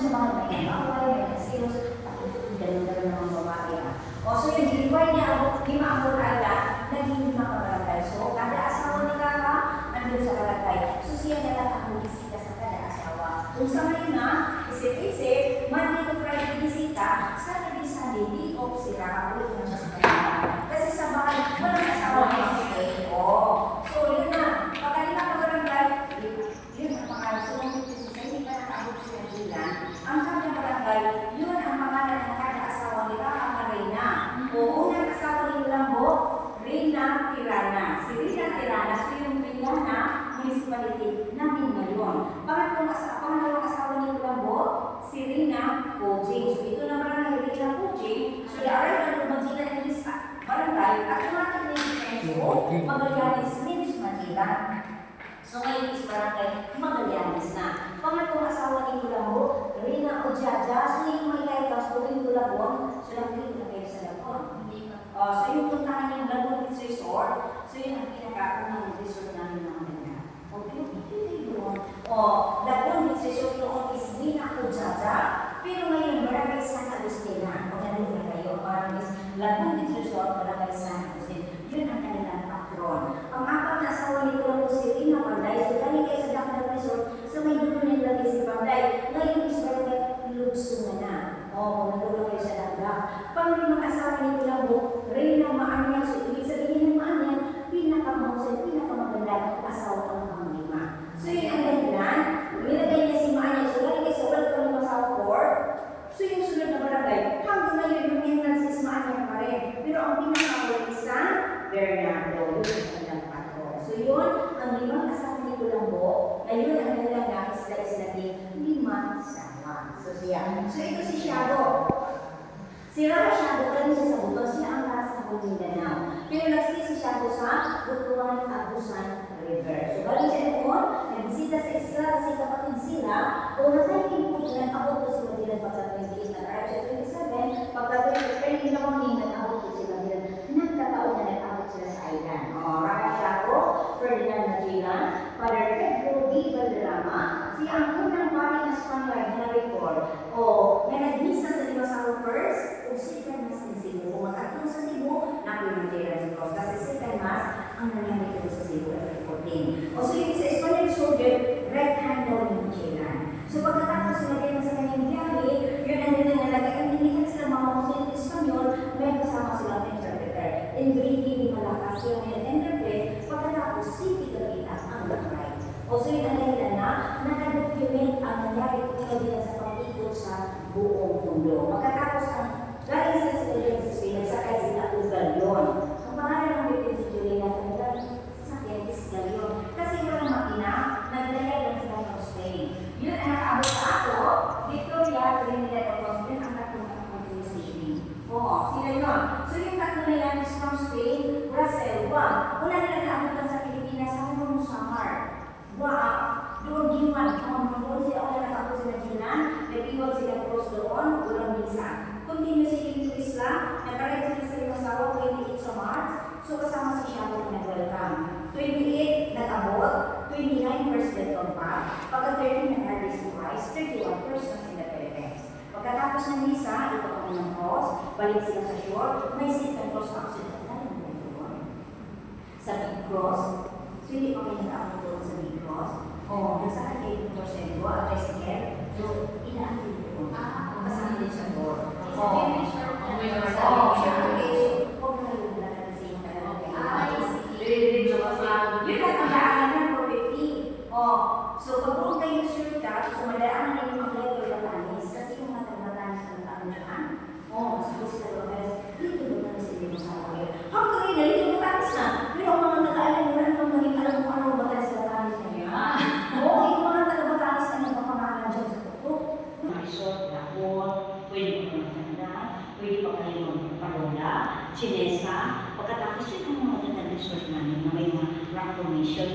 sa mga may away, may nasilos, ganun-ganun ng mga babae. O, so yun, require niya ako, 5 ang barangay, naging 5 ka barangay. So, kada asawa ni Kaka, nandun sa barangay. So, siya na lang ang bisita sa kada asawa. Kung sa ngayon na, isip-isip, Monday to Friday bisita, Saturday, Sunday, day off sila, ulit na siya sa kanila. Kasi sa bahay, walang asawa niya sa stay. O, so yun na, pagkalita ka barangay, yun ang pangalan. So, hindi pa nakaabot sila bilang. Ang kada barangay, yun ang pangalan ng kada asawa nila, ang Reyna. O, unang asawa ni Lambo, Reyna Tirana. Si Reyna Tirana, so yung Reyna municipality namin ngayon. Pangalawang asawa ni Lambo, si Reyna Cojing. So, ito na barangay Reyna Cojing. So, i-arrive na lumagila ng isa barangay at tumatag na yung Enzo, Magallanes means Manila. So, ngayon is barangay Magallanes na. Pangalawang asawa ni Lambo, Reyna Ojaja. So, yung mga ilaytas ko yung Labon, so lang dito na kayo sa Labon. So, yung puntahan yung Labon Beach Resort, so yun ang pinaka-unang resort namin ng Manila. Labon Beach Resort noon is Reyna Ojaja, pero ngayon barangay San Agustin na. Kung nandun na kayo, parang is Labon Beach Resort, barangay San Agustin. Yun ang kanilang patron. Ang apat na asawa nito lang po si Reyna Panday. So, dahil kayo sa Dakdang Resort, sa may dulo nila lagi si Panday. Ngayon is barangay Lugsungan na. Kung nandun kayo sa Dakdang. Pang-limang asawa nito lang po, Reyna Maanyang. So, ibig sabihin ng Maanyang, pinakamahusay, pinakamaganda asawa ng pang-lima. So, yun ang dahilan. Nilagay niya si Maanyang. So, lagi kayo sa welcome ng asawa court. So, yung sunod na barangay, hanggang ngayon yung entrance is Maanyang pa rin. Pero ang pinakawal isa, Bernardo, yun ang kanilang patron. So, yun, ang 5 asawa ni Lambo, na yun ang kanilang nakisla is naging 5 asawa. So, siya. So, ito si Shadow. Si Rara Shadow, kami siya sa buto, siya ang nasa Mindanao. Pero nagstay si Shadow sa Butuan Agusan River. So, galing siya noon, nagbisita sa isla kasi kapatid sila, o nag-training po sila, abot po sila din pagka-28 na siya 27, pagka-training na kami, nag-abot po sila din. Nagkataon na nag-abot sila sa island. Rara Shadow, Ferdinand Magellan, Father Pedro D. Valderrama, si ang unang pari na Spaniard na record, na nag-misa sa Dinosaurio first, o second mass ng Cebu. Kung magkatulong sa Cebu, nakimanjera si Cross. Kasi second mass, ang nangyari ko sa Cebu at 14. So yung sa Spaniard soldier, right hand daw ni Magellan. So pagkatapos sila din sa kanyang biyahe, yun ang nilalagay. Ang nilihan sila mga Muslim Espanyol, may kasama silang interpreter. Enrique de Malakas, yung interpret, pagkatapos City Cavite ang nag-write. So yun ang dahilan na nakadocument ang nangyari ko din sa pag-ikot sa buong mundo. Pagkatapos ang galing sila sa Julian sa Spain, nagsakay sila Ugal yun. Ang pangalan ng Britain si Julian na kanilang sasakyan is Galion. Kasi walang makina, naglayag lang sila ng Spain. Yun ang nakaabot sa ako, Victoria, Trinidad, at Boston, ang tatlong country city. Sila yun. So yung tatlo na yan is from Spain, Brazil, wala nila naabutan sa Pilipinas hanggang Samar. Doon giwan, doon sila wala nakaabot sila Ginan, nag-iwan sila cross doon, walang visa. Continue sila yung Islam, nag-arrive sila sa Limasawa, 28 sa March, so kasama si Shadow na nag-welcome. 28 nag-abot, 29 first letter pa, pagka 30 nag-arrive si Christ, 31 persons in the Philippines. Pagkatapos ng visa, ito ang unang cross, balik sila sa shore, may second cross accident na sa big cross. So hindi pa kayo nag-abot doon sa big cross. Nasaan kayo yung Torcendo, at Tricycle, so inaakit doon. Kasama din sa board. So, pag buong kayo sure ka, so madaan na yung mag-level na tanis, kasi yung matang-matanis ng taon dyan, sabi sila Lopez, dito doon na sila yung sa kayo. Hanggang rin, dito yung tanis na, pero ang mga nag-aalam mo na kung naging alam mo anong matanis na tanis na yun. Yung mga taga-matanis na nagpapangalan dyan sa tuto. Resort, Lahore, pwede pa maganda, pwede pa kayo magparola, Chinesa, pagkatapos yun ang mga magandang resort namin na may mga rock formation.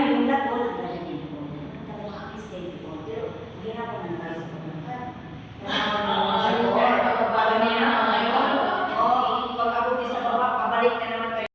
Yung Lahore,